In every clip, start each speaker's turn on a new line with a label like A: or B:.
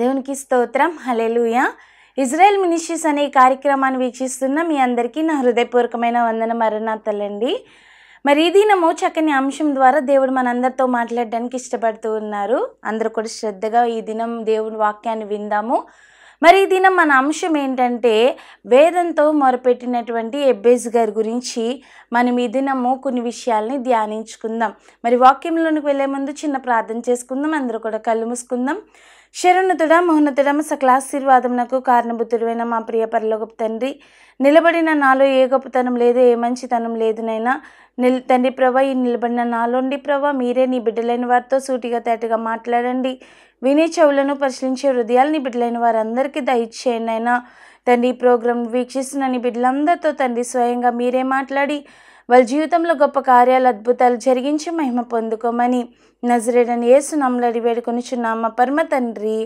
A: దేవునికి స్తోత్రం. హల్లెలూయా. Israel ministries అనే కార్యక్రమాన్ని వీక్షిస్తున్న మీ అందరికీ నా హృదయపూర్వకమైన వందన మరణాతలండి. మరి ఈ దినము చక్కని అంశం ద్వారా దేవుడు మనందరితో మాట్లాడడానికి ఇష్టపడుతూ ఉన్నారు. అందరూ కూడా శ్రద్ధగా ఈ దినం దేవుని వాక్యాన్ని విందాము. మరి ఈ దినం మన అంశం ఏంటంటే వేదంతో మొరపెట్టినటువంటి ఎబ్బేజు గారి గురించి మనం ఈ దినము కొన్ని విషయాల్ని ధ్యానించుకుందాం. మరి వాక్యంలోనికి వెళ్ళే ముందు చిన్న ప్రార్థన చేసుకుందాం. అందరూ కూడా కళ్ళు మూసుకుందాం. శరణుతుడా మహోన్నతుడా సకలాశీర్వాదమునకు కారణభూతుడైన మా ప్రియ పరలోకపు తండ్రి, నిలబడిన నాలో ఏ గొప్పతనం లేదు, ఏ మంచితనం లేదు నైనా. తండ్రి ప్రభా, ఈ నిలబడిన నాలోండి ప్రభా మీరే నీ బిడ్డలైన వారితో సూటిగా తేటగా మాట్లాడండి. వినే చెవులను పరిశీలించే హృదయాలు నీ బిడ్డలైన వారందరికీ దయచేయండి అయినా. తండ్రి, ఈ ప్రోగ్రాం వీక్షిస్తున్న నీ బిడ్డలందరితో తండ్రి స్వయంగా మీరే మాట్లాడి వాళ్ళ జీవితంలో గొప్ప కార్యాలు అద్భుతాలు జరిగించి మహిమ పొందుకోమని నజరేయుడైన యేసు నామములో వేడుకొనుచున్నాము మా పరమ తండ్రి.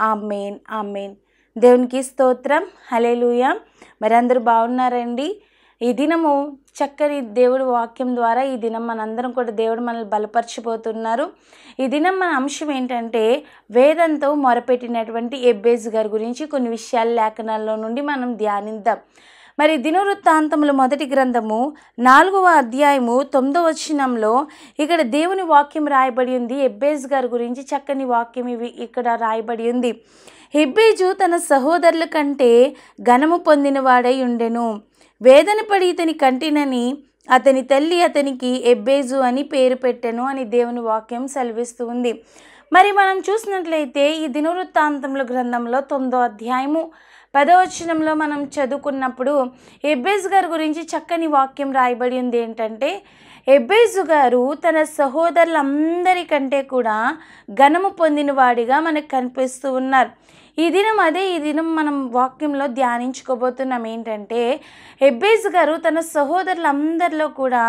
A: ఆమేన్, ఆమేన్. దేవునికి స్తోత్రం. హల్లెలూయా. మరి అందరూ బాగున్నారండి? ఈ దినము చక్కని దేవుడి వాక్యం ద్వారా ఈ దినం మనందరం కూడా దేవుడు మనల్ని బలపరచిపోతున్నారు. ఈ దినం మన అంశం ఏంటంటే వేదంతో మొరపెట్టినటువంటి ఎబ్బేజు గారి గురించి కొన్ని విషయాలు లేఖనాల్లో నుండి మనం ధ్యానిద్దాం. మరి దినవృత్తాంతములు మొదటి గ్రంథము 4వ అధ్యాయము 9వ వచనంలో ఇక్కడ దేవుని వాక్యం రాయబడి ఉంది. ఎబ్బేజు గారి గురించి చక్కని వాక్యం ఇక్కడ రాయబడి ఉంది. ఎబ్బేజు తన సహోదరుల కంటే ఘనము పొందినవాడై ఉండెను. వేదన పడి ఇతని కంటినని అతని తల్లి అతనికి ఎబ్బేజు అని పేరు పెట్టెను అని దేవుని వాక్యం సెలవిస్తూ ఉంది. మరి మనం చూసినట్లయితే ఈ దినవృత్తాంతముల గ్రంథంలో 9వ అధ్యాయము 10వ వచనంలో మనం చదువుకున్నప్పుడు ఎబ్బేజు గారి గురించి చక్కని వాక్యం రాయబడి ఉంది. ఏంటంటే ఎబ్బేజు గారు తన సహోదరులందరికంటే కూడా ఘనము పొందినవాడిగా మనకు కనిపిస్తూ ఉన్నారు. ఈ దినం మనం వాక్యంలో ధ్యానించుకోబోతున్నాం. ఏంటంటే ఎబ్బేజు గారు తన సహోదరులందరిలో కూడా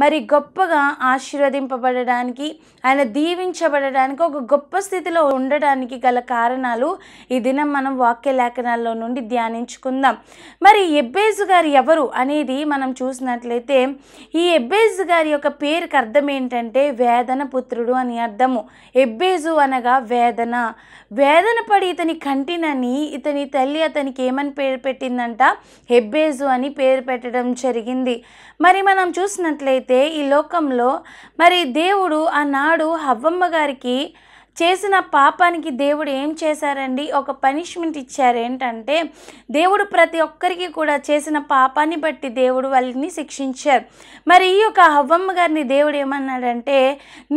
A: మరి గొప్పగా ఆశీర్వదింపబడడానికి, ఆయన దీవించబడడానికి, ఒక గొప్ప స్థితిలో ఉండడానికి గల కారణాలు ఈ దినం మనం వాక్య లేఖనాల్లో నుండి ధ్యానించుకుందాం. మరి ఎబ్బేజు గారు ఎవరు అనేది మనం చూసినట్లయితే ఈ ఎబ్బేజు గారి యొక్క పేరుకి అర్థం ఏంటంటే వేదన పుత్రుడు అని అర్థము. ఎబ్బేజు అనగా వేదన. వేదన పడి ఇతని కంటినని ఇతని తల్లి అతనికి ఏమని పేరు పెట్టిందంట? ఎబ్బేజు అని పేరు పెట్టడం జరిగింది. మరి మనం చూసినట్లయితే ఈ లోకంలో మరి దేవుడు ఆనాడు హవ్వమ్మ గారికి చేసిన పాపానికి దేవుడు ఏం చేశారండి? ఒక పనిష్మెంట్ ఇచ్చారు. ఏంటంటే దేవుడు ప్రతి ఒక్కరికి కూడా చేసిన పాపాన్ని బట్టి దేవుడు వాళ్ళని శిక్షించారు. మరి ఈ యొక్క హవ్వమ్మ గారిని దేవుడు ఏమన్నాడంటే,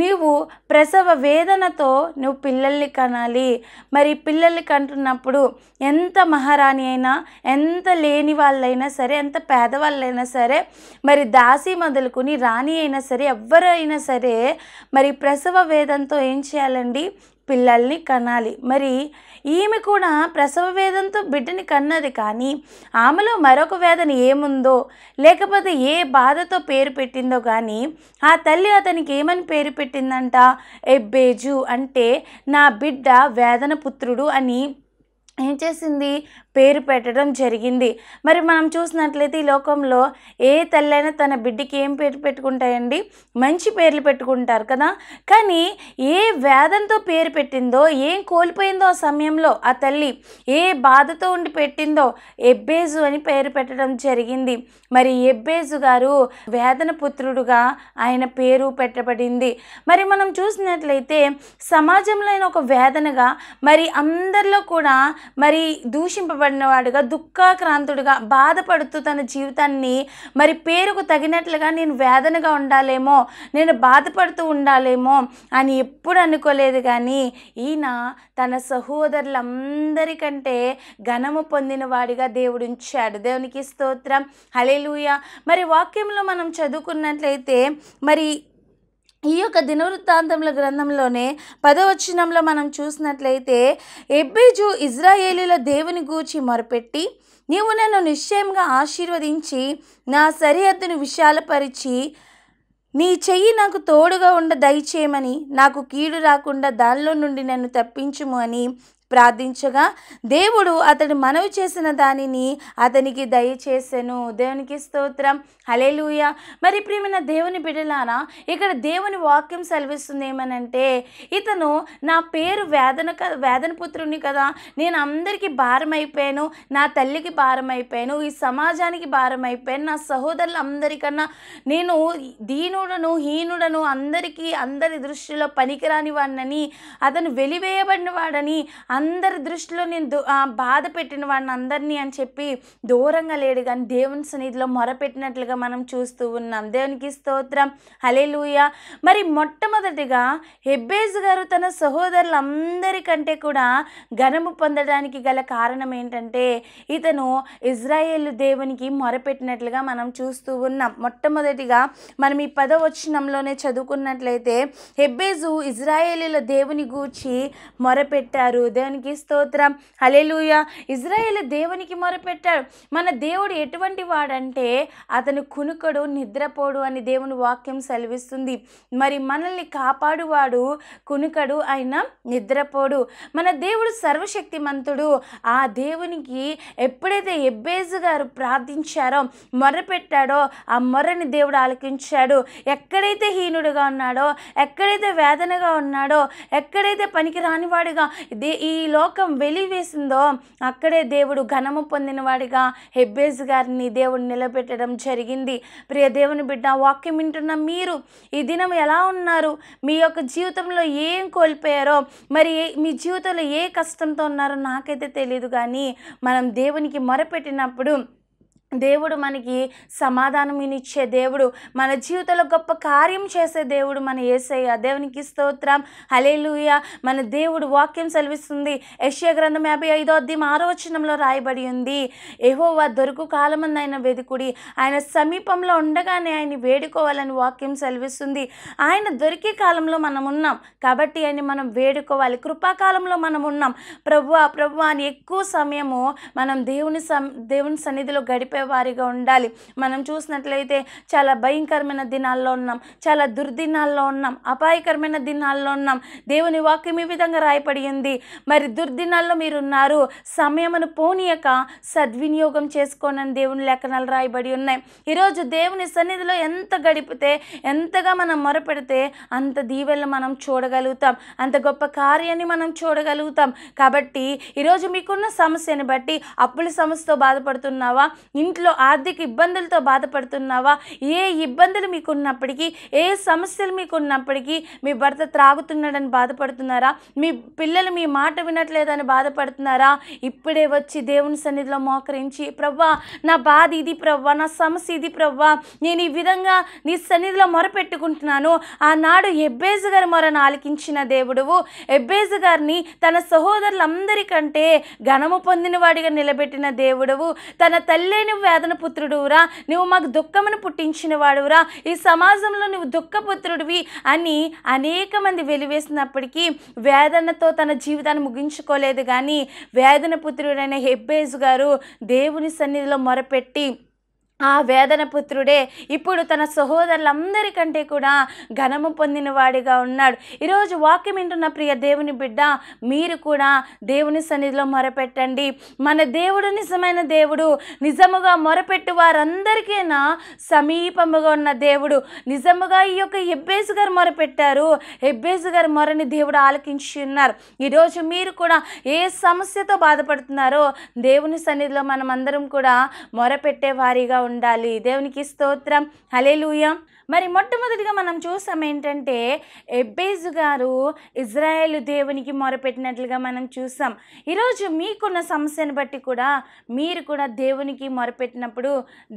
A: నీవు ప్రసవ వేదనతో నువ్వు పిల్లల్ని కనాలి. మరి పిల్లల్ని కంటున్నప్పుడు ఎంత మహారాణి అయినా, ఎంత లేని వాళ్ళైనా సరే, ఎంత పేదవాళ్ళైనా సరే, మరి దాసి మొదలుకొని రాణి అయినా సరే, ఎవరైనా సరే మరి ప్రసవ వేదంతో ఏం చేయాలండి? పిల్లల్ని కనాలి. మరి ఈమె కూడా ప్రసవ వేదంతో బిడ్డని కన్నది. కానీ ఆమెలో మరొక వేదన ఏముందో, లేకపోతే ఏ బాధతో పేరు పెట్టిందో కానీ ఆ తల్లి అతనికి ఏమని పేరు పెట్టిందంట? ఎబ్బేజు, అంటే నా బిడ్డ వేదన పుత్రుడు అని ఏం చేసింది? పేరు పెట్టడం జరిగింది. మరి మనం చూసినట్లయితే ఈ లోకంలో ఏ తల్లైనా తన బిడ్డకి ఏం పేరు పెట్టుకుంటాయండి? మంచి పేర్లు పెట్టుకుంటారు కదా. కానీ ఏ వేదంతో పేరు పెట్టిందో, ఏం కోల్పోయిందో ఆ సమయంలో ఆ తల్లి, ఏ బాధతో ఉండి పెట్టిందో ఎబ్బేజు అని పేరు పెట్టడం జరిగింది. మరి ఎబ్బేజు గారు వేదన పుత్రుడుగా ఆయన పేరు పెట్టబడింది. మరి మనం చూసినట్లయితే సమాజంలో ఒక వేదనగా, మరి అందరిలో కూడా మరి దూషింపబడినవాడుగా, దుఃఖాక్రాంతుడుగా, బాధపడుతూ తన జీవితాన్ని మరి పేరుకు తగినట్లుగా నేను వేదనగా ఉండాలేమో, నేను బాధపడుతూ ఉండాలేమో అని ఎప్పుడు అనుకోలేదు. కానీ ఈయన తన సహోదరులందరికంటే ఘనము పొందిన వాడిగా దేవుడు ఉంచాడు. దేవునికి స్తోత్రం. హల్లెలూయా. మరి వాక్యంలో మనం చదువుకున్నట్లయితే మరి ఈ యొక్క దినవృత్తాంతముల గ్రంథంలోనే 10వ వచనంలో మనం చూసినట్లయితే ఎబ్బేజు ఇజ్రాయేలీల దేవుని గూర్చి మొరపెట్టి, నీవు నన్ను నిశ్చయంగా ఆశీర్వదించి నా సరిహద్దును విశాలపరిచి నీ చెయ్యి నాకు తోడుగా ఉండ దయచేయమని, నాకు కీడు రాకుండా దానిలో నుండి నన్ను తప్పించుము అని ప్రార్థించగా దేవుడు అతడు మనవి చేసిన దానిని అతనికి దయచేసెను. దేవునికి స్తోత్రం. హల్లెలూయా. మరి ప్రియమైన దేవుని బిడ్డలారా, ఇక్కడ దేవుని వాక్యం సెలవిస్తుంది ఏమనంటే, ఇతను నా పేరు వేదన పుత్రుని కదా, నేను అందరికీ భారం అయిపోయాను, నా తల్లికి భారం అయిపోయాను, ఈ సమాజానికి భారం అయిపోయాను, నా సహోదరులు అందరికన్నా నేను దీనుడను హీనుడను, అందరి దృష్టిలో పనికిరాని వాడినని, అతను వెలివేయబడిన వాడని, అందరి దృష్టిలో నేను బాధ పెట్టిన వాడిని అందరినీ అని చెప్పి దూరంగా లేడు, కానీ దేవుని సన్నిధిలో మొరపెట్టినట్లుగా మనం చూస్తూ ఉన్నాం. దేవునికి స్తోత్రం. హల్లెలూయా. మరి మొట్టమొదటిగా హెబ్బేజు గారు తన సహోదరులందరికంటే కూడా ఘనము పొందడానికి గల కారణం ఏంటంటే, ఇతను ఇజ్రాయేలు దేవునికి మొరపెట్టినట్లుగా మనం చూస్తూ ఉన్నాం. మొట్టమొదటిగా మనం ఈ 10వ వచనంలోనే చదువుకున్నట్లయితే, హెబ్బేజు ఇజ్రాయేలీల దేవుని గూర్చి మొరపెట్టారు. దేవునికి స్తోత్రం. హల్లెలూయా. ఇజ్రాయేలు దేవునికి మొరపెట్టాడు. మన దేవుడు ఎటువంటి వాడంటే, అతను కునుకడు నిద్రపోడు అని దేవుని వాక్యం సెలవిస్తుంది. మరి మనల్ని కాపాడువాడు కునుకడు, ఆయన నిద్రపోడు. మన దేవుడు సర్వశక్తిమంతుడు. ఆ దేవునికి ఎప్పుడైతే హెబ్బేజు గారు ప్రార్థించారో, మొరపెట్టాడో, ఆ మొరని దేవుడు ఆలకించాడు. ఎక్కడైతే హీనుడుగా ఉన్నాడో, ఎక్కడైతే వేదనగా ఉన్నాడో, ఎక్కడైతే పనికి రానివాడిగా ఈ లోకం వెలివేసిందో, అక్కడే దేవుడు ఘనము పొందినవాడిగా హెబ్బేజు గారిని దేవుడు నిలబెట్టడం జరిగింది. ప్రియ దేవుని బిడ్డ, వాక్యం వింటున్న మీరు ఈ దినం ఎలా ఉన్నారు? మీ యొక్క జీవితంలో ఏం కోల్పోయారో, మరి మీ జీవితంలో ఏ కష్టంతో ఉన్నారో నాకైతే తెలియదు, కానీ మనం దేవునికి మొరపెట్టినప్పుడు దేవుడు మనకి సమాధానమినిచ్చే దేవుడు, మన జీవితంలో గొప్ప కార్యం చేసే దేవుడు మన యేసయ్య. దేవునికి స్తోత్రం. హల్లెలూయా. మన దేవుడు వాక్యం సెలవిస్తుంది. యెషయా గ్రంథం 55వ అధ్యాయం 6వ వచనంలో రాయబడి ఉంది, యెహోవా దొరుకు కాలమందు ఆయన వెదుకుడి, ఆయన సమీపంలో ఉండగానే ఆయన వేడుకోవాలని వాక్యం సెలవిస్తుంది. ఆయన దొరికే కాలంలో మనం ఉన్నాం కాబట్టి ఆయన మనం వేడుకోవాలి. కృపాకాలంలో మనం ఉన్నాం. ప్రభువా అని ఎక్కువ సమయము మనం దేవుని సన్నిధిలో గడిపే వారిగా ఉండాలి. మనం చూసినట్లయితే చాలా భయంకరమైన దినాల్లో ఉన్నాం, చాలా దుర్దినాల్లో ఉన్నాం, అపాయకరమైన దినాల్లో ఉన్నాం. దేవుని వాక్యం ఈ విధంగా రాయబడి ఉంది, మరి దుర్దినాల్లో మీరున్నారు, సమయమును పోనీయక సద్వినియోగం చేసుకోనని దేవుని లేఖనాలు రాయబడి ఉన్నాయి. ఈరోజు దేవుని సన్నిధిలో ఎంత గడిపితే, ఎంతగా మనం మొరపెడితే అంత దీవెనలు మనం చూడగలుగుతాం, అంత గొప్ప కార్యాన్ని మనం చూడగలుగుతాం. కాబట్టి ఈరోజు మీకున్న సమస్యను బట్టి, అప్పుల సమస్యతో బాధపడుతున్నావా, ఇంట్లో ఆర్థిక ఇబ్బందులతో బాధపడుతున్నావా, ఏ ఇబ్బందులు మీకున్నప్పటికీ, ఏ సమస్యలు మీకున్నప్పటికీ, మీ భర్త త్రాగుతున్నాడని బాధపడుతున్నారా, మీ పిల్లలు మీ మాట వినట్లేదని బాధపడుతున్నారా, ఇప్పుడే వచ్చి దేవుని సన్నిధిలో మోకరించి, ప్రవ్వా నా బాధ ఇది ప్రవ్వా, నా సమస్య ఇది ప్రవ్వా, నేను ఈ విధంగా నీ సన్నిధిలో మొరపెట్టుకుంటున్నాను. ఆనాడు హెబ్బేజు గారి మొరను ఆలకించిన దేవుడువు, హెబ్బేజు గారిని తన సహోదరులందరికంటే ఘనము పొందిన వాడిగా నిలబెట్టిన దేవుడువు, తన తల్లిని వేదన పుత్రుడురా, నువ్వు మాకు దుఃఖమును పుట్టించిన వాడురా, ఈ సమాజంలో నువ్వు దుఃఖపుత్రుడివి అని అనేక మంది వెలివేసినప్పటికీ వేదనతో తన జీవితాన్ని ముగించుకోలేదు. కానీ వేదన పుత్రుడైన హెబ్బేజు గారు దేవుని సన్నిధిలో మొరపెట్టి ఆ వేదన పుత్రుడే ఇప్పుడు తన సహోదరులందరికంటే కూడా ఘనము పొందిన వాడిగా ఉన్నాడు. ఈరోజు వాక్యం వింటున్న ప్రియ దేవుని బిడ్డ, మీరు కూడా దేవుని సన్నిధిలో మొరపెట్టండి. మన దేవుడు నిజమైన దేవుడు, నిజముగా మొరపెట్టు వారందరికైనా సమీపముగా ఉన్న దేవుడు. నిజముగా ఈ యొక్క హెబ్బేజు గారు మొరపెట్టారు, హెబ్బేజు గారి మొరని దేవుడు ఆలకించి ఉన్నారు. ఈరోజు మీరు కూడా ఏ సమస్యతో బాధపడుతున్నారో దేవుని సన్నిధిలో మనం అందరం కూడా మొరపెట్టే వారిగా ఉండాలి. దేవునికి స్తోత్రం. హల్లెలూయా. మరి మొట్టమొదటిగా మనం చూసాం ఏంటంటే, హెబ్బేజు గారు ఇజ్రాయేలు దేవునికి మొరపెట్టినట్లుగా మనం చూసాం. ఈరోజు మీకున్న సమస్యను బట్టి కూడా మీరు కూడా దేవునికి మొరపెట్టినప్పుడు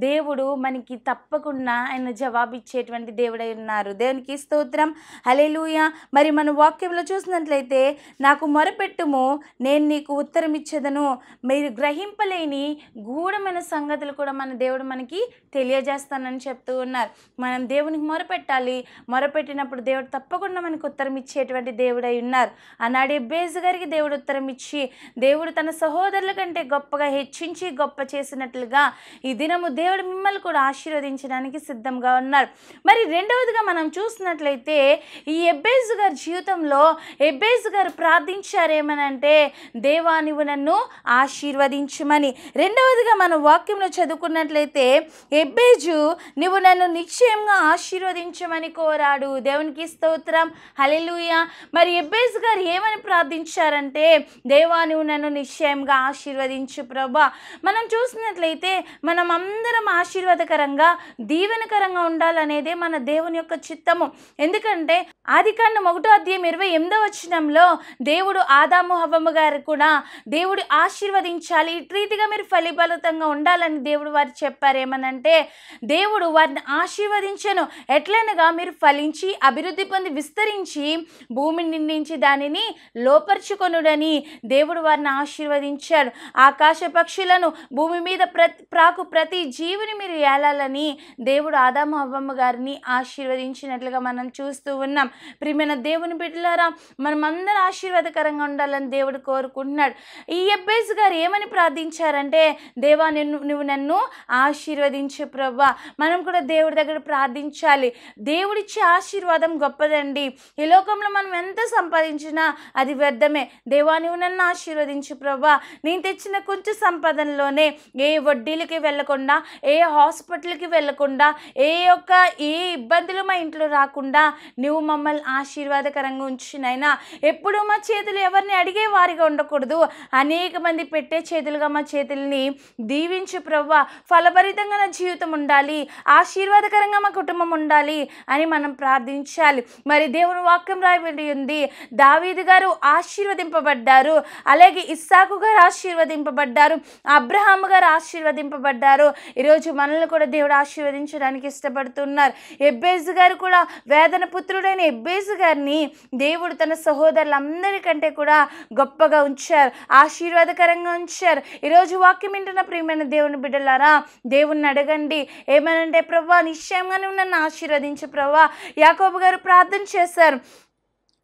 A: దేవుడు మనకి తప్పకుండా ఆయన జవాబిచ్చేటువంటి దేవుడై ఉన్నారు. దేవునికి స్తోత్రం. హల్లెలూయా. మరి మన వాక్యంలో చూసినట్లయితే, నాకు మొరపెట్టుము నేను నీకు ఉత్తరం ఇచ్చేదను, మీరు గ్రహింపలేని గూఢమైన సంగతులు కూడా మన దేవుడు మనకి మనకి తెలియజేస్తానని చెప్తూ ఉన్నారు. మనం దేవునికి మొరపెట్టాలి. మొరపెట్టినప్పుడు దేవుడు తప్పకుండా మనకు ఉత్తరం ఇచ్చేటువంటి దేవుడై ఉన్నారు. ఆనాడు ఎబ్బేజు గారికి దేవుడు ఉత్తరం ఇచ్చి దేవుడు తన సహోదరుల కంటే గొప్పగా హెచ్చించి గొప్ప చేసినట్లుగా ఈ దినము దేవుడు మిమ్మల్ని కూడా ఆశీర్వదించడానికి సిద్ధంగా ఉన్నారు. మరి రెండవదిగా మనం చూసినట్లయితే ఈ ఎబ్బేజు గారి జీవితంలో ఎబ్బేజు గారు ప్రార్థించారేమనంటే, దేవా నువ్వు నన్ను ఆశీర్వదించమని. రెండవదిగా మనం వాక్యంలో చదువుకున్నట్లయితే ఎబ్బేజు నువ్వు నన్ను నిశ్చయంగా ఆశీర్వదించమని కోరాడు. దేవునికి స్తోత్రం, హల్లెలూయా. మరి ఎబ్బేజు గారు ఏమని ప్రార్థించారంటే, దేవా నువ్వు నన్ను నిశ్చయంగా ఆశీర్వదించు ప్రభా. మనం చూసినట్లయితే మనం అందరం ఆశీర్వాదకరంగా దీవెనకరంగా ఉండాలనేదే మన దేవుని యొక్క చిత్తము. ఎందుకంటే ఆదికాండం 1:28 దేవుడు ఆదాము హవ్వమ్మ గారు కూడా దేవుడు ఆశీర్వదించాలి, ఇటు రీతిగా మీరు ఫలిఫలితంగా ఉండాలని దేవుడు వారు చెప్పారేమనంటే, దేవుడు వారిని ఆశీర్వదించను. ఎట్లనగా మీరు ఫలించి అభివృద్ధి పొంది విస్తరించి భూమిని నిండించి దానిని లోపరుచుకొనుడని దేవుడు వారిని ఆశీర్వదించాడు. ఆకాశ పక్షులను భూమి మీద ప్రతి జీవిని మీరు ఏలాలని దేవుడు ఆదాము హవ్వమ్మ గారిని ఆశీర్వదించినట్లుగా మనం చూస్తూ ఉన్నాం. ప్రియమైన దేవుని బిడ్డలారా, మనమందరం ఆశీర్వాదకరంగా ఉండాలని దేవుడు కోరుకుంటున్నాడు. ఈ ఎబ్బేజు గారు ఏమని ప్రార్థించారంటే, దేవా నువ్వు నన్ను ఆశీర్వదించు ప్రభా. మనం కూడా దేవుడి దగ్గర ప్రార్థించాలి. దేవుడిచ్చే ఆశీర్వాదం గొప్పదండి. ఈ లోకంలో మనం ఎంత సంపాదించినా అది వ్యర్థమే. దేవా నువ్వు నన్ను ఆశీర్వదించు ప్రభా. నేను తెచ్చిన కొంచెం సంపాదనలోనే ఏ వడ్డీలకి వెళ్ళకుండా, ఏ హాస్పిటల్కి వెళ్ళకుండా, ఏ ఇబ్బందులు మా ఇంట్లో రాకుండా నువ్వు మమ్మల్ని ఆశీర్వాదకరంగా ఉంచినైనా ఎప్పుడు మా చేతులు ఎవరిని అడిగే వారిగా ఉండకూడదు, అనేక మంది పెట్టే చేతులుగా మా చేతుల్ని దీవించు ప్రవ్వా. ఫలభరితంగా నా జీవితం ఉండాలి, ఆశీర్వాదకరంగా మా కుటుంబం ఉండాలి అని మనం ప్రార్థించాలి. మరి దేవుని వాక్యం రాయబడి ఉంది, దావీదు గారు ఆశీర్వదింపబడ్డారు, అలాగే ఇస్సాకు గారు ఆశీర్వదింపబడ్డారు, అబ్రహాము గారు ఆశీర్వదింపబడ్డారు. ఈరోజు మనల్ని కూడా దేవుడు ఆశీర్వదించడానికి ఇష్టపడుతున్నారు. ఎబ్బేజు గారు కూడా వేదన పుత్రుడైన ఎబ్బేజు గారిని దేవుడు తన సహోదరులందరికంటే కూడా గొప్పగా ఉంచారు, ఆశీర్వాదకరంగా ఉంచారు. ఈరోజు వాక్యం వింటున్న ప్రియమైన దేవుని బిడ్డలారా, దేవుణ్ణి అడగండి. ఏమనంటే, ప్రభువా నిశ్చయంగా నువ్వు నన్ను ఆశీర్వదించు ప్రభువా. యాకోబు గారు ప్రార్థన చేశారు,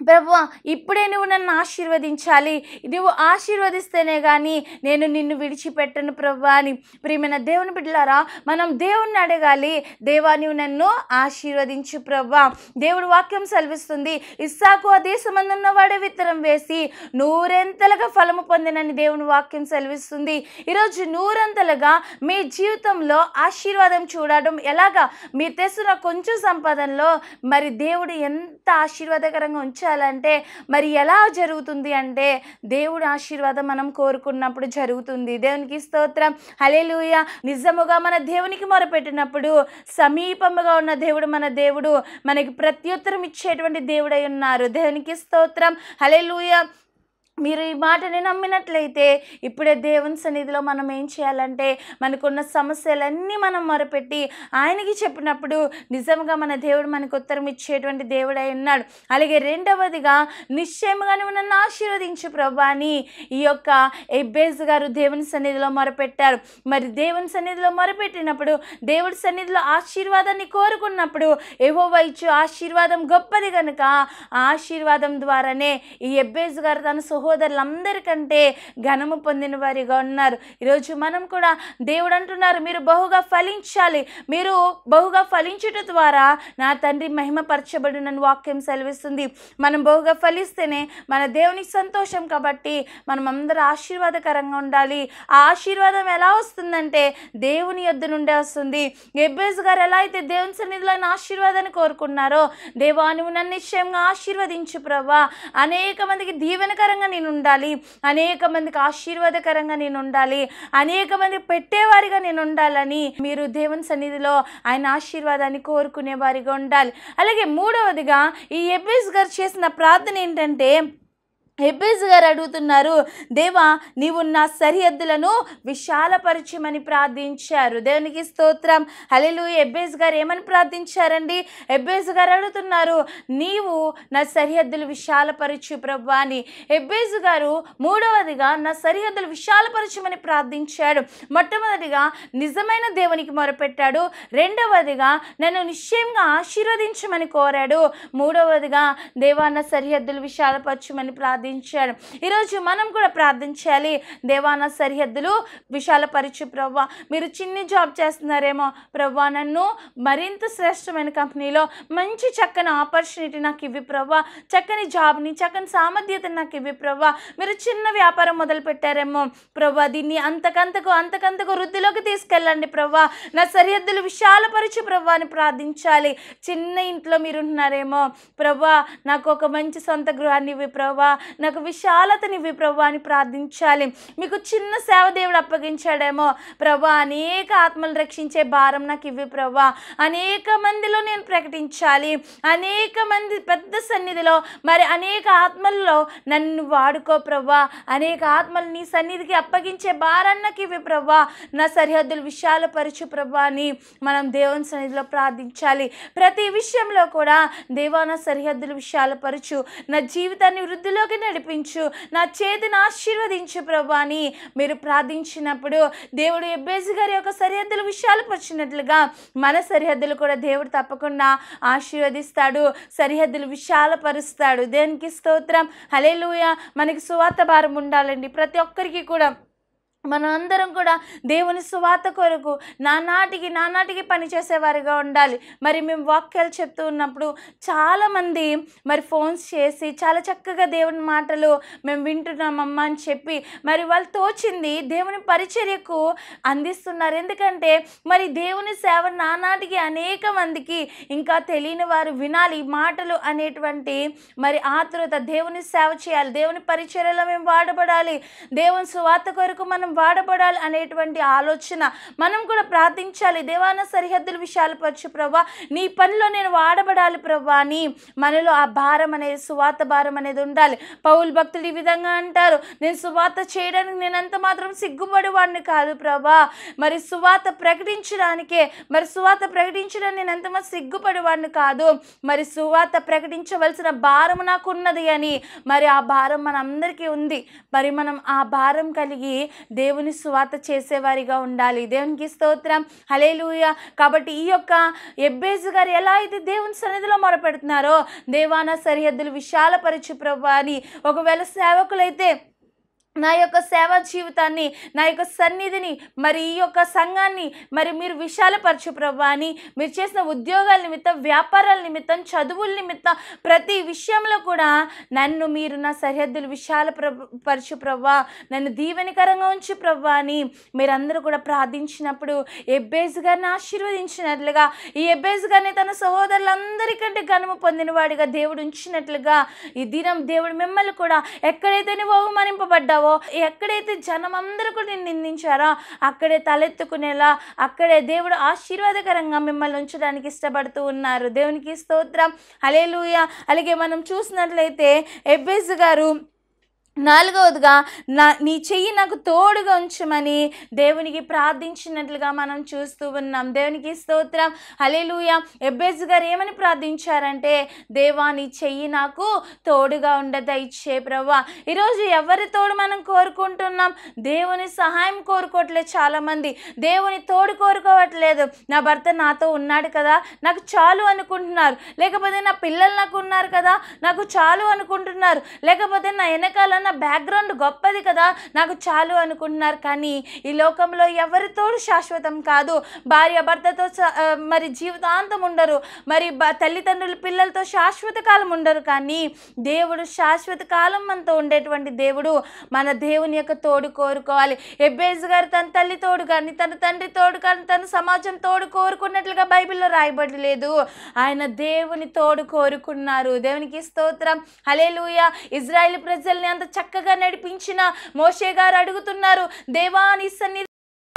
A: ప్రభువా ఇప్పుడే నువ్వు నన్ను ఆశీర్వదించాలి, నువ్వు ఆశీర్వదిస్తేనే కానీ నేను నిన్ను విడిచిపెట్టను ప్రభువా అని. ప్రియమైన దేవుని బిడ్డలారా, మనం దేవుణ్ణి అడగాలి, దేవా నువ్వు నన్ను ఆశీర్వదించు ప్రభువా. దేవుడు వాక్యం సెలవిస్తుంది, ఇస్సాకు ఆ దేశమందున్న వాడే విత్తనం వేసి నూరంతలుగా ఫలము పొందినని దేవుని వాక్యం సెలవిస్తుంది. ఈరోజు నూరంతలుగా మీ జీవితంలో ఆశీర్వాదం చూడడం ఎలాగా? మీరు తెస్తున్న కొంచెం సంపాదనలో మరి దేవుడు ఎంత ఆశీర్వాదకరంగా ఉంచాలంటే మరి ఎలా జరుగుతుంది అంటే, దేవుడి ఆశీర్వాదం మనం కోరుకున్నప్పుడు జరుగుతుంది. దేవునికి స్తోత్రం, హల్లెలూయా. నిజముగా మన దేవునికి మొరపెట్టినప్పుడు సమీపముగా ఉన్న దేవుడు మన దేవుడు మనకి ప్రత్యుత్తరం ఇచ్చేటువంటి దేవుడై ఉన్నారు. దేవునికి స్తోత్రం, హల్లెలూయా. మీరు ఈ మాటని నమ్మినట్లయితే ఇప్పుడే దేవుని సన్నిధిలో మనం ఏం చేయాలంటే, మనకున్న సమస్యలన్నీ మనం మొరపెట్టి ఆయనకి చెప్పినప్పుడు నిజంగా మన దేవుడు మనకు ఉత్తరం ఇచ్చేటువంటి దేవుడై ఉన్నాడు. అలాగే రెండవదిగా, నిశ్చయముగా నువ్వు నన్ను ఆశీర్వదించు ప్రభా అని ఈ యొక్క ఎబ్బేజు గారు దేవుని సన్నిధిలో మొరపెట్టారు. మరి దేవుని సన్నిధిలో మొరపెట్టినప్పుడు, దేవుడి సన్నిధిలో ఆశీర్వాదాన్ని కోరుకున్నప్పుడు యెహోవా ఇచ్చు ఆశీర్వాదం గొప్పది కనుక ఆ ఆశీర్వాదం ద్వారానే ఈ ఎబ్బేజు గారు తన సహోదరులందరికంటే ఘనము పొందిన వారిగా ఉన్నారు. ఈరోజు మనం కూడా దేవుడు అంటున్నారు, మీరు బహుగా ఫలించాలి, మీరు బహుగా ఫలించుట ద్వారా నా తండ్రి మహిమపరచబడునని వాక్యం సెలవిస్తుంది. మనం బహుగా ఫలిస్తేనే మన దేవునికి సంతోషం. కాబట్టి మనం అందరూ ఆశీర్వాదకరంగా ఉండాలి. ఆ ఆశీర్వాదం ఎలా వస్తుందంటే దేవుని యొద్ద నుండే వస్తుంది. ఎబ్బేజు గారు ఎలా అయితే దేవుని సన్నిధిలో ఆశీర్వాదాన్ని కోరుకున్నారో, దేవా నువ్వు నన్ను నిశ్చయంగా ఆశీర్వదించు ప్రభా, అనేక మందికి దీవెనకరంగా నేను ఉండాలి, అనేక మందికి ఆశీర్వాదకరంగా నేను ఉండాలి, అనేక మంది పెట్టేవారిగా నేను ఉండాలని మీరు దేవుని సన్నిధిలో ఆయన ఆశీర్వాదాన్ని కోరుకునే వారిగా ఉండాలి. అలాగే మూడవదిగా ఈ ఎబ్బేజు గారు చేసిన ప్రార్థన ఏంటంటే, ఎబ్బేజు గారు అడుగుతున్నారు, దేవా నీవు నా సరిహద్దులను విశాలపరచమని ప్రార్థించారు. దేవునికి స్తోత్రం, హల్లెలూయా. ఎబ్బేజు గారు ఏమని ప్రార్థించారండి? ఎబ్బేజు గారు అడుగుతున్నారు, నీవు నా సరిహద్దులు విశాలపరచు ప్రభువా అని. ఎబ్బేజు గారు మూడవదిగా నా సరిహద్దులు విశాలపరచమని ప్రార్థించాడు. మొట్టమొదటిగా నిజమైన దేవునికి మొరపెట్టాడు. రెండవదిగా నన్ను నిశ్చయంగా ఆశీర్వదించమని కోరాడు. మూడవదిగా దేవా నా సరిహద్దులు విశాలపరచమని ప్రార్థించాడు. ఈరోజు మనం కూడా ప్రార్థించాలి, దేవా నా సరిహద్దులు విశాలపరచు ప్రభువా. మీరు చిన్ని జాబ్ చేస్తున్నారేమో, ప్రభువా నన్ను మరింత శ్రేష్టమైన కంపెనీలో మంచి చక్కని ఆపర్చునిటీ నాకు ఇవ్వి ప్రభువా, చక్కని జాబ్ని చక్కని సామర్థ్యతని నాకు ఇవ్వి ప్రభువా. మీరు చిన్న వ్యాపారం మొదలు పెట్టారేమో, ప్రభువా దీన్ని అంతకంతకు వృద్ధిలోకి తీసుకెళ్ళండి ప్రభువా. నా సరిహద్దులు విశాలపరచు ప్రభువా అని ప్రార్థించాలి. చిన్న ఇంట్లో మీరు ఉంటున్నారేమో, ప్రభువా నాకు ఒక మంచి సొంత గృహాన్ని ఇవ్వి ప్రభువా, నాకు విశాలతనివ్వి ప్రభువా అని ప్రార్థించాలి. మీకు చిన్న సేవ దేవుడు అప్పగించాడేమో, ప్రభువా అనేక ఆత్మలు రక్షించే భారం నాకు ఇవ్వి ప్రభువా, అనేక మందిలో నేను ప్రకటించాలి, అనేక మంది పెద్ద సన్నిధిలో మరి అనేక ఆత్మల్లో నన్ను వాడుకో ప్రభువా, అనేక ఆత్మలు నీ సన్నిధికి అప్పగించే భారాన్ని నాకు ఇవ్వి ప్రభువా, నా సరిహద్దులు విశాలపరచు ప్రభువా అని మనం దేవుని సన్నిధిలో ప్రార్థించాలి. ప్రతి విషయంలో కూడా దేవా నా సరిహద్దులు విశాలపరచు, నా జీవితాన్ని వృద్ధిలోకి నడిపించు, నా చేతిని ఆశీర్వదించు ప్రభువా అని మీరు ప్రార్థించినప్పుడు దేవుడు ఎబ్బేజు గారి యొక్క సరిహద్దులు విశాలపరిచినట్లుగా మన సరిహద్దులు కూడా దేవుడు తప్పకుండా ఆశీర్వదిస్తాడు, సరిహద్దులు విశాలపరుస్తాడు. దేనికి స్తోత్రం, హల్లెలూయా. మనకి సువార్త భారం ఉండాలండి. ప్రతి ఒక్కరికి కూడా మనం అందరం కూడా దేవుని సువార్త కొరకు నానాటికి పనిచేసేవారిగా ఉండాలి. మరి మేము వాక్యాలు చెప్తూ ఉన్నప్పుడు చాలామంది మరి ఫోన్స్ చేసి చాలా చక్కగా దేవుని మాటలు మేము వింటున్నామమ్మా అని చెప్పి మరి వాళ్ళు తోచింది దేవుని పరిచర్యకు అందిస్తున్నారు. ఎందుకంటే మరి దేవుని సేవ నానాటికి అనేక మందికి ఇంకా తెలియని వారు వినాలి ఈ మాటలు అనేటువంటి మరి ఆతృత. దేవుని సేవ చేయాలి, దేవుని పరిచర్యలో మేము వాడబడాలి, దేవుని సువార్త కొరకు మనం వాడబడాలి అనేటువంటి ఆలోచన మనం కూడా ప్రార్థించాలి. దేవాన సరిహద్దులు విశాలపరచు ప్రభా, నీ పనిలో నేను వాడబడాలి ప్రభా అని మనలో ఆ భారం అనేది, సువార్త భారం అనేది ఉండాలి. పౌలు భక్తుడు ఈ విధంగా అంటారు, నేను సువార్త చేయడానికి నేను ఎంత మాత్రం సిగ్గుపడి వాడిని కాదు ప్రభా, మరి సువార్త ప్రకటించడానికే, మరి సువార్త ప్రకటించడానికి నేను ఎంతమంది సిగ్గుపడి వాడిని కాదు, మరి సువార్త ప్రకటించవలసిన భారం నాకు ఉన్నది అని. మరి ఆ భారం మనందరికీ ఉంది. మరి మనం ఆ భారం కలిగి దేవుని సువార్త చేసేవారిగా ఉండాలి. దేవునికి స్తోత్రం, హల్లెలూయా. కాబట్టి ఈ యొక్క ఎబ్బేజు గారు ఎలా అయితే దేవుని సన్నిధిలో మొరపెడుతున్నారో, దేవాన సరిహద్దులు విశాలపరచు ప్రభువా అని, ఒకవేళ సేవకులైతే నా యొక్క సేవా జీవితాన్ని, నా యొక్క సన్నిధిని, మరి ఈ యొక్క సంఘాన్ని మరి మీరు విశాలపరచు ప్రభువా అని, మీరు చేసిన ఉద్యోగాల నిమిత్తం, వ్యాపారాల నిమిత్తం, చదువుల నిమిత్తం, ప్రతి విషయంలో కూడా నన్ను మీరు నా సరిహద్దులు విశాలపరచు ప్రభువా, నన్ను దీవెనకరంగా ఉంచు ప్రభువా అని మీరందరూ కూడా ప్రార్థించినప్పుడు ఎబ్బేజు గారిని ఆశీర్వదించినట్లుగా, ఈ ఎబ్బేజు గారిని తన సహోదరులందరికంటే ఘనము పొందినవాడిగా దేవుడు ఉంచినట్లుగా ఈ దినం దేవుడు మిమ్మల్ని కూడా ఎక్కడైతే నువ్వు అవమానింపబడ్డావో, ఎక్కడైతే జనం అందరూ కూడా నిన్ను నిందించారో అక్కడే తలెత్తుకునేలా, అక్కడే దేవుడు ఆశీర్వాదకరంగా మిమ్మల్ని ఉంచడానికి ఇష్టపడుతూ ఉన్నారు. దేవునికి స్తోత్రం, హల్లెలూయా. అలాగే మనం చూసినట్లయితే ఎబ్బేజు గారు నాలుగవదిగా నీ చెయ్యి నాకు తోడుగా ఉంచమని దేవునికి ప్రార్థించినట్లుగా మనం చూస్తూ ఉన్నాం. దేవునికి స్తోత్రం, హల్లెలూయా. ఎబ్బేజు గారు ఏమని ప్రార్థించారంటే, దేవా నీ చెయ్యి నాకు తోడుగా దయచే ప్రభువా. ఈరోజు ఎవరి తోడు మనం కోరుకుంటున్నాం? దేవుని సహాయం కోరుకోవట్లేదు చాలామంది, దేవుని తోడు కోరుకోవట్లేదు. నా భర్త నాతో ఉన్నాడు కదా, నాకు చాలు అనుకుంటున్నారు. లేకపోతే నా పిల్లలు నాకు ఉన్నారు కదా, నాకు చాలు అనుకుంటున్నారు. లేకపోతే నా వెనకాల నా బ్యాక్గ్రౌండ్ గొప్పది కదా, నాకు చాలు అనుకుంటున్నారు. కానీ ఈ లోకంలో ఎవరితోడు శాశ్వతం కాదు. భార్య భర్తతో మరి జీవితాంతం ఉండరు, మరి తల్లిదండ్రులు పిల్లలతో శాశ్వత కాలం ఉండరు. కానీ దేవుడు శాశ్వత కాలం మనతో ఉండేటువంటి దేవుడు. మన దేవుని యొక్క తోడు కోరుకోవాలి. ఎబ్బేజు గారు తన తల్లి తోడు కానీ, తన తండ్రి తోడు కానీ, తన సమాజం తోడు కోరుకున్నట్లుగా బైబిల్లో రాయబడి లేదు. ఆయన దేవుని తోడు కోరుకున్నారు. దేవునికి స్తోత్రం, హల్లెలూయా. ఇజ్రాయేల్ ప్రజల్ని అంత చక్కగా నడిపించిన మోషే గారు అడుగుతున్నారు, దేవా నీ సన్నిధి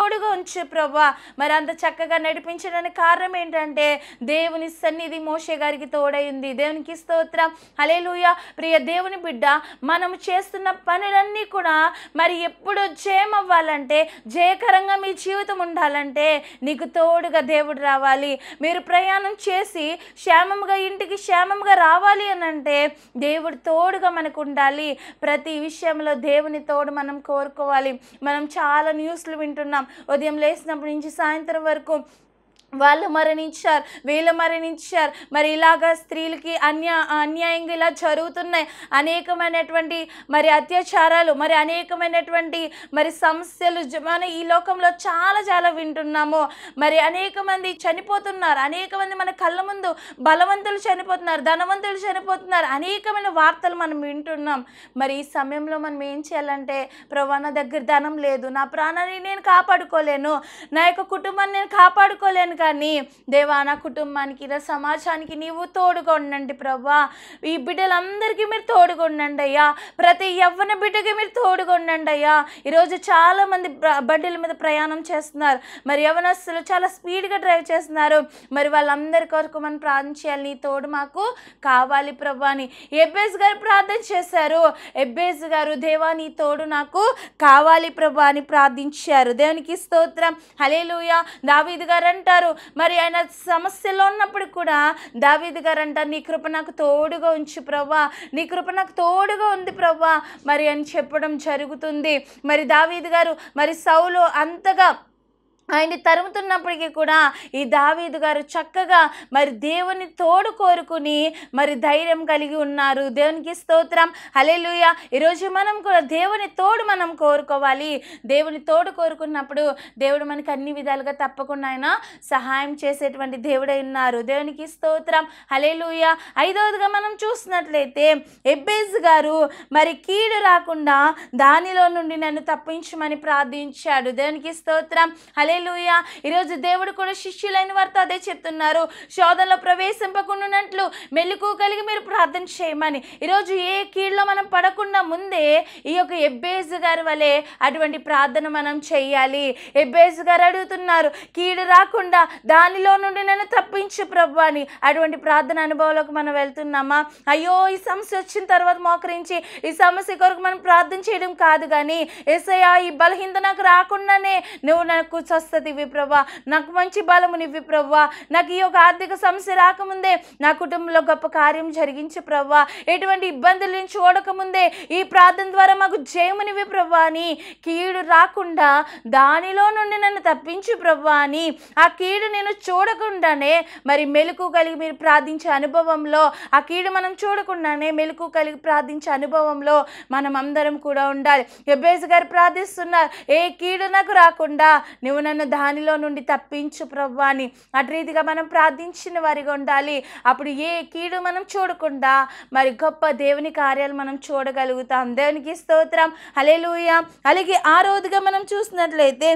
A: తోడుగా ఉంచు ప్రభా. మరి అంత చక్కగా నడిపించడానికి కారణం ఏంటంటే దేవుని సన్నిధి మోషే గారికి తోడైంది. దేవునికి స్తోత్రం, హల్లెలూయా. ప్రియ దేవుని బిడ్డ, మనము చేస్తున్న పనులన్నీ కూడా మరి ఎప్పుడు జయం అవ్వాలంటే, జయకరంగా మీ జీవితం ఉండాలంటే నీకు తోడుగా దేవుడు రావాలి. మీరు ప్రయాణం చేసి క్షేమంగా ఇంటికి క్షేమంగా రావాలి అని అంటే దేవుడు తోడుగా మనకు ఉండాలి. ప్రతి విషయంలో దేవుని తోడు మనం కోరుకోవాలి. మనం చాలా న్యూస్లు వింటున్నాం. ఉదయం లేచినప్పటి నుంచి సాయంత్రం వరకు వాళ్ళు మరణించారు, వీళ్ళు మరణించారు, మరి ఇలాగా స్త్రీలకి అన్యాయంగా ఇలా జరుగుతున్నాయి. అనేకమైనటువంటి మరి అత్యాచారాలు, మరి అనేకమైనటువంటి మరి సమస్యలు మన ఈ లోకంలో చాలా వింటున్నాము. మరి అనేక మంది చనిపోతున్నారు, అనేక మంది మన కళ్ళ ముందు బలవంతులు చనిపోతున్నారు, ధనవంతులు చనిపోతున్నారు, అనేకమైన వార్తలు మనం వింటున్నాం. మరి ఈ సమయంలో మనం ఏం చేయాలంటే, ప్రభువా నా దగ్గర ధనం లేదు, నా ప్రాణాన్ని నేను కాపాడుకోలేను, నా యొక్క కుటుంబాన్ని నేను కాపాడుకోలేను, కానీ దేవా నా కుటుంబానికి, నా సమాజానికి నీవు తోడుగా ఉండండి ప్రభా. ఈ బిడ్డలందరికీ మీరు తోడుగా ఉండండి అయ్యా. ప్రతి యవ్వన బిడ్డకి మీరు తోడుగా ఉండండి అయ్యా. ఈరోజు చాలామంది బండిల మీద ప్రయాణం చేస్తున్నారు, మరి యవ్వనస్తులు చాలా స్పీడ్గా డ్రైవ్ చేస్తున్నారు. మరి వాళ్ళందరి కొరకు మనం ప్రార్థన చేయాలి. నీ తోడు మాకు కావాలి ప్రభా అని ఎబ్బేజు గారు ప్రార్థన చేశారు. ఎబ్బేజు గారు దేవా నీ తోడు నాకు కావాలి ప్రభా అని ప్రార్థించారు. దేవునికి స్తోత్రం, హల్లెలూయా. దావీదు గారు అంటారు, మరి ఆయన సమస్యలో ఉన్నప్పుడు కూడా దావీదు గారు అంటారు, నీ కృప నాకు తోడుగా ఉంచు ప్రభా, నీ కృప నాకు తోడుగా ఉంది ప్రభా మరి అని చెప్పడం జరుగుతుంది. మరి దావీదు గారు మరి సౌలు అంతగా ఆయన్ని తరుముతున్నప్పటికీ కూడా ఈ దావీదు గారు చక్కగా మరి దేవుని తోడు కోరుకుని మరి ధైర్యం కలిగి ఉన్నారు. దేవునికి స్తోత్రం, హల్లెలూయా. ఈరోజు మనం కూడా దేవుని తోడు మనం కోరుకోవాలి. దేవుని తోడు కోరుకున్నప్పుడు దేవుడు మనకి అన్ని విధాలుగా తప్పకుండా ఆయన సహాయం చేసేటువంటి దేవుడై ఉన్నారు. దేవునికి స్తోత్రం, హల్లెలూయా. ఐదవదిగా మనం చూసినట్లయితే ఎబ్బేజు గారు మరి కీడు రాకుండా దానిలో నుండి నన్ను తప్పించమని ప్రార్థించాడు. దేవునికి స్తోత్రం, హల్లెలూయా. ఈరోజు దేవుడు కూడా శిష్యులైన వారితో అదే చెప్తున్నారు, శోధనలో ప్రవేశింపకుండానట్లు మెలకువ కలిగి మీరు ప్రార్థన చేయమని. ఈరోజు ఏ కీడులో మనం పడకుండా ముందే ఈ యొక్క ఎబ్బేజు గారి వలె అటువంటి ప్రార్థన మనం చెయ్యాలి. ఎబ్బేజు గారు అడుగుతున్నారు, కీడు రాకుండా దానిలో నుండి నన్ను తప్పించు ప్రభు అని. అటువంటి ప్రార్థన అనుభవంలోకి మనం వెళ్తున్నామా? అయ్యో ఈ సమస్య వచ్చిన తర్వాత మోకరించి ఈ సమస్య కొరకు మనం ప్రార్థన చేయడం కాదు, కానీ యేసయ్యా ఈ బలహీనత నాకు రాకుండానే నువ్వు నాకు స్వస్థతివి ప్రభా, నాకు మంచి బలమునివ్వి ప్రభా, నాకు ఈ యొక్క ఆర్థిక సమస్య రాకముందే నా కుటుంబంలో గొప్ప కార్యం జరిగించు ప్రభా, ఎటువంటి ఇబ్బందులు నేను చూడకముందే ఈ ప్రార్థన ద్వారా మాకు జయమునివ్వి ప్రభా అని, కీడు రాకుండా దానిలో నుండి నన్ను తప్పించు ప్రభా అని, ఆ కీడు నేను చూడకుండానే మరి మెలకువ కలిగి మీరు ప్రార్థించే అనుభవంలో, ఆ కీడు మనం చూడకుండానే మెలకువ కలిగి ప్రార్థించే అనుభవంలో మనం అందరం కూడా ఉండాలి. ఎబ్బేజు గారు ప్రార్థిస్తున్నారు, ఏ కీడు నాకు రాకుండా నువ్వు నన్ను దానిలో నుండి తప్పించు ప్రభా అని. అటు రీతిగా మనం ప్రార్థించిన వారిగా ఉండాలి. అప్పుడు ఏ కీడు మనం చూడకుండా మరి గొప్ప దేవుని కార్యాలు మనం చూడగలుగుతాం. దేవునికి స్తోత్రం, హల్లెలూయా. అలాగే ఆరోదిగా మనం చూసినట్లయితే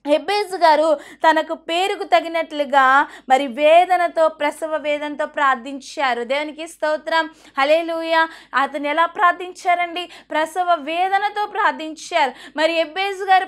A: ఎబ్బేజు గారు తనకు పేరుకు తగినట్లుగా మరి వేదనతో, ప్రసవ వేదనతో ప్రార్థించారు. దేవునికి స్తోత్రం, హల్లెలూయా. అతను ఎలా ప్రార్థించారండి? ప్రసవ వేదనతో ప్రార్థించారు. మరి ఎబ్బేజు గారు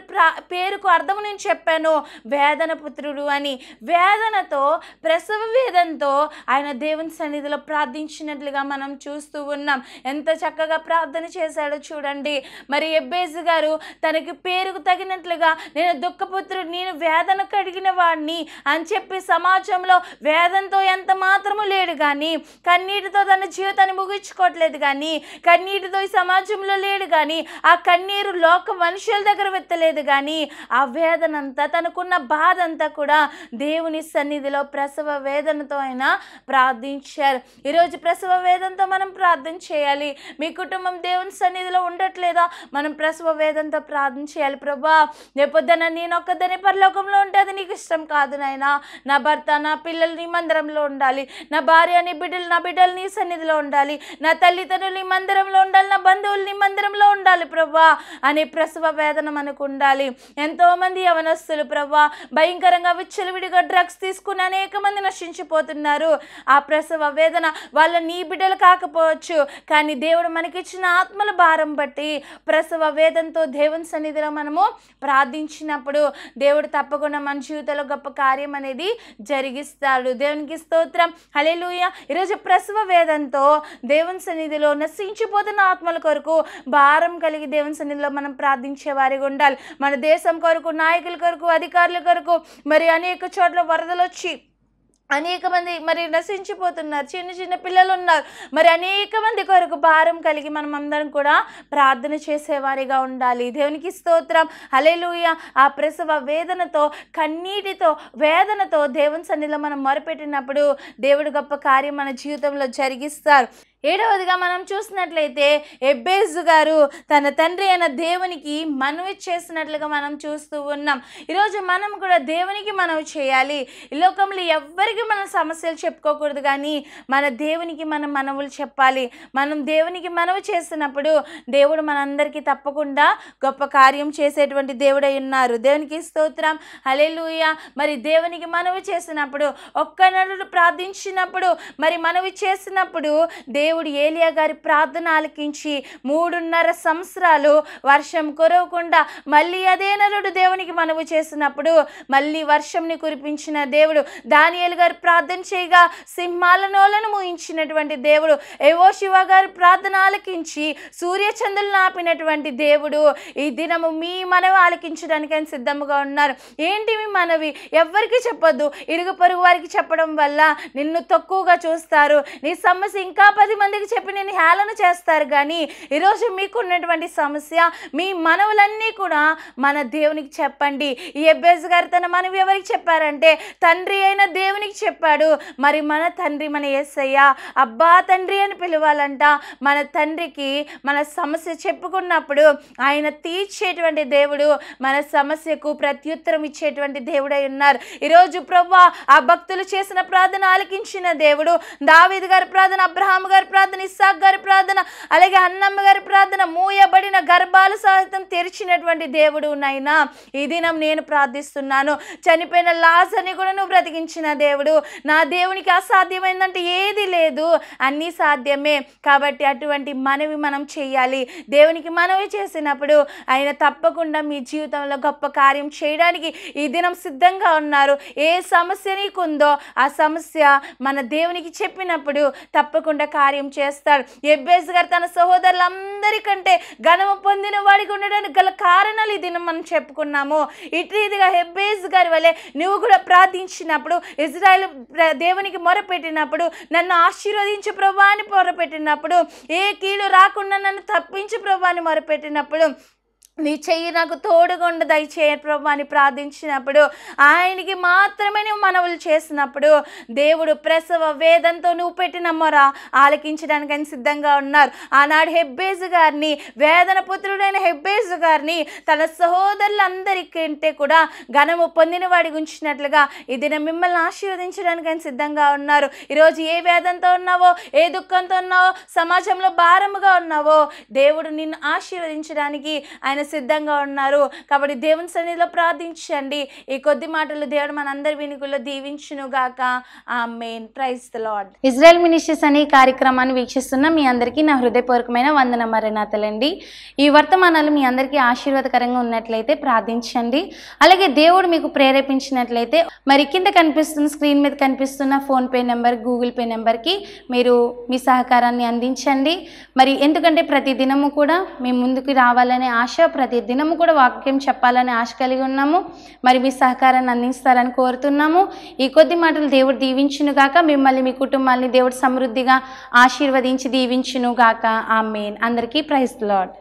A: పేరుకు అర్థం నేను చెప్పాను, వేదన పుత్రుడు అని. వేదనతో, ప్రసవ వేదనతో ఆయన దేవుని సన్నిధిలో ప్రార్థించినట్లుగా మనం చూస్తూ ఉన్నాం. ఎంత చక్కగా ప్రార్థన చేశాడో చూడండి. మరి ఎబ్బేజు గారు తనకి పేరుకు తగినట్లుగా నేను దుఃఖపు నేను వేదన కడిగిన వాడిని అని చెప్పి సమాజంలో వేదనతో ఎంత మాత్రము లేడు, కానీ కన్నీటితో తన జీవితాన్ని ముగించుకోవట్లేదు, కానీ కన్నీటితో ఈ సమాజంలో లేడు, కానీ ఆ కన్నీరు లోక మనుషుల దగ్గర వెత్తలేదు, కానీ ఆ వేదనంతా, తనకున్న బాధ అంతా కూడా దేవుని సన్నిధిలో ప్రసవ వేదనతో ఆయన ప్రార్థించారు. ఈరోజు ప్రసవ వేదనతో మనం ప్రార్థన చేయాలి. మీ కుటుంబం దేవుని సన్నిధిలో ఉండట్లేదా? మనం ప్రసవ వేదనతో ప్రార్థన చేయాలి. ప్రభా రేపొద్దున నేను ఒక్కదాన్ని పరలోకంలో ఉంటే అది నీకు ఇష్టం కాదు నాయనా. నా భర్త, నా పిల్లలు నీ మందిరంలో ఉండాలి, నా భార్య, నీ బిడ్డలు, నా బిడ్డలు నీ సన్నిధిలో ఉండాలి, నా తల్లిదండ్రులు నీ మందిరంలో ఉండాలి, నా బంధువులు నీ మందిరంలో ఉండాలి ప్రభా అనే ప్రసవ వేదన మనకు ఉండాలి. ఎంతోమంది యవనస్తులు ప్రభా భయంకరంగా విచ్చలవిడిగా డ్రగ్స్ తీసుకుని అనేక మంది నశించిపోతున్నారు. ఆ ప్రసవ వేదన వాళ్ళ నీ బిడ్డలు కాకపోవచ్చు, కానీ దేవుడు మనకిచ్చిన ఆత్మల భారం బట్టి ప్రసవ వేదనతో దేవుని సన్నిధిలో మనము ప్రార్థించినప్పుడు దేవుడు తప్పకుండా మన జీవితంలో గొప్ప కార్యం అనేది జరిగిస్తాడు. దేవునికి స్తోత్రం. హల్లెలూయా. ఈరోజు ప్రసవ వేదంతో దేవుని సన్నిధిలో నశించిపోతున్న ఆత్మల కొరకు భారం కలిగి దేవుని సన్నిధిలో మనం ప్రార్థించే వారిగా ఉండాలి. మన దేశం కొరకు, నాయకుల కొరకు, అధికారుల కొరకు మరి అనేక చోట్ల వరదలు వచ్చి అనేక మంది మరి నశించిపోతున్నారు. చిన్న చిన్న పిల్లలు ఉన్నారు. మరి అనేక మంది కొరకు భారం కలిగి మనం అందరం కూడా ప్రార్థన చేసేవారిగా ఉండాలి. దేవునికి స్తోత్రం. హల్లెలూయా. ఆ ప్రసవ వేదనతో, కన్నీటితో, వేదనతో దేవుని సన్నిధిలో మనం మొరపెట్టినప్పుడు దేవుడు గొప్ప కార్యం మన జీవితంలో జరిగిస్తారు. 7వదిగా మనం చూసినట్లయితే ఎబ్బేజు గారు తన తండ్రి అయిన దేవునికి మనవి చేసినట్లుగా మనం చూస్తూ ఉన్నాం. ఈరోజు మనం కూడా దేవునికి మనవి చేయాలి. ఈ లోకంలో ఎవ్వరికి మనం సమస్యలు చెప్పుకోకూడదు, కానీ మన దేవునికి మనం మనవులు చెప్పాలి. మనం దేవునికి మనవి చేసినప్పుడు దేవుడు మనందరికీ తప్పకుండా గొప్ప కార్యం చేసేటువంటి దేవుడై ఉన్నారు. దేవునికి స్తోత్రం. హల్లెలూయా. మరి దేవునికి మనవి చేసినప్పుడు, ఒక్క నరుడు ప్రార్థించినప్పుడు, మరి మనవి చేసినప్పుడు దేవుడు ఏలియా గారి ప్రార్థన ఆలకించి 3.5 సంవత్సరాలు వర్షం కురవకుండా మళ్ళీ అదే నరుడు దేవునికి మనవి చేసినప్పుడు మళ్ళీ వర్షంని కురిపించిన దేవుడు. దానియేలు గారు ప్రార్థన చేయగా సింహాల నోలను మూయించినటువంటి దేవుడు. యెహోషువ గారు ప్రార్థన ఆలకించి సూర్యచంద్రులను ఆపినటువంటి దేవుడు ఈ దినము మీ మనవి ఆలకించడానికి ఆయన సిద్ధంగా ఉన్నారు. ఏంటి మీ మనవి? ఎవ్వరికి చెప్పొద్దు. ఇరుగు పొరుగు వారికి చెప్పడం వల్ల నిన్ను తక్కువగా చూస్తారు. నీ సమస్య ఇంకా 10 మందికి చెప్పి నేను హేళన చేస్తారు. కానీ ఈరోజు మీకు ఉన్నటువంటి సమస్య, మీ మనవులన్నీ కూడా మన దేవునికి చెప్పండి. ఈ ఎబ్బేజు గారు తన మనవి ఎవరికి చెప్పారంటే తండ్రి అయిన దేవునికి చెప్పాడు. మరి మన తండ్రి, మన యేసయ్య అబ్బా తండ్రి అని పిలవాలంట. మన తండ్రికి మన సమస్య చెప్పుకున్నప్పుడు ఆయన తీర్చేటువంటి దేవుడు, మన సమస్యకు ప్రత్యుత్తరం ఇచ్చేటువంటి దేవుడై ఉన్నారు. ఈరోజు ప్రభువా ఆ భక్తులు చేసిన ప్రార్థన ఆలకించిన దేవుడు. దావీదు గారి ప్రార్థన, అబ్రహాము గారి ప్రార్థన, ఇస్సాకు గారి ప్రార్థన, అలాగే అన్నమ్మ గారి ప్రార్థన, మూయబడిన గర్భాలు సహితం తెరిచినటువంటి దేవుడు నాయనా. ఈ దినం నేను ప్రార్థిస్తున్నాను. చనిపోయిన లాజర్ని కూడా నువ్వు బ్రతికించిన దేవుడు. నా దేవునికి అసాధ్యమైందంటే ఏది లేదు, అన్నీ సాధ్యమే. కాబట్టి అటువంటి మనవి మనం చేయాలి. దేవునికి మనవి చేసినప్పుడు ఆయన తప్పకుండా మీ జీవితంలో గొప్ప కార్యం చేయడానికి ఈ దినం సిద్ధంగా ఉన్నారు. ఏ సమస్య నీకుందో ఆ సమస్య మన దేవునికి చెప్పినప్పుడు తప్పకుండా కార్యం చేస్తాడు. ఎబ్బేజు గారు తన సహోదరులందరికంటే ఘనము పొందిన వాడికి ఉండడానికి గల కారణాలు ఈ దినం మనం చెప్పుకున్నాము. ఇటుగా ఎబ్బేజు గారి వలె నువ్వు కూడా ప్రార్థించినప్పుడు, ఇజ్రాయేల్ దేవునికి మొరపెట్టినప్పుడు, నన్ను ఆశీర్వదించు ప్రభువా అని మొరపెట్టినప్పుడు, ఏ కీడు రాకుండా నన్ను తప్పించు ప్రభువా అని మొరపెట్టినప్పుడు, నీ చెయ్యి నాకు తోడుగా ఉండ దయచేయ ప్రభు అని ప్రార్థించినప్పుడు, ఆయనకి మాత్రమే నువ్వు మనవులు చేసినప్పుడు దేవుడు ప్రసవ వేదంతో నువ్వు పెట్టిన మొర ఆలకించడానికి ఆయన సిద్ధంగా ఉన్నారు. ఆనాడు హెబ్బేజు గారిని, వేదన పుత్రుడైన హెబ్బేజు గారిని తన సహోదరులందరికంటే కూడా ఘనము పొందిన వాడికి ఉంచినట్లుగా ఈ దినం మిమ్మల్ని ఆశీర్వదించడానికి ఆయన సిద్ధంగా ఉన్నారు. ఈరోజు ఏ వేదంతో ఉన్నావో, ఏ దుఃఖంతో ఉన్నావో, సమాజంలో భారముగా ఉన్నావో, దేవుడు నిన్ను ఆశీర్వదించడానికి ఆయన సిద్ధంగా ఉన్నారు. కాబట్టి దేవుని సన్నిధిలో ప్రార్థించండి. ఈ కొద్ది మాటలు దేవుడు మనందరి వినికుల్లో దీవించును గాక. Amen. Praise the lord. Israel ministries అనే కార్యక్రమాన్ని వీక్షిస్తున్న మీ అందరికీ నా హృదయపూర్వకమైన వందన మరణాతలండి. ఈ వర్తమానాలు మీ అందరికీ ఆశీర్వాదకరంగా ఉన్నట్లయితే ప్రార్థించండి. అలాగే దేవుడు మీకు ప్రేరేపించినట్లయితే మరి కింద కనిపిస్తున్న స్క్రీన్ మీద కనిపిస్తున్న ఫోన్పే నెంబర్, గూగుల్ పే నెంబర్కి మీరు మీ సహకారాన్ని అందించండి. మరి ఎందుకంటే ప్రతి దినము కూడా మీ ముందుకు రావాలనే ఆశ, ప్రతి దినము కూడా వాక్యం చెప్పాలని ఆశ కలిగి ఉన్నాము. మరి మీ సహకారాన్ని అందిస్తారని కోరుతున్నాము. ఈ కొద్ది మాటలు దేవుడు దీవించును గాక. మిమ్మల్ని, మీ కుటుంబాన్ని దేవుడు సమృద్ధిగా ఆశీర్వదించి దీవించును గాక. ఆమేన్. అందరికీ ప్రైజ్ ది లార్డ్.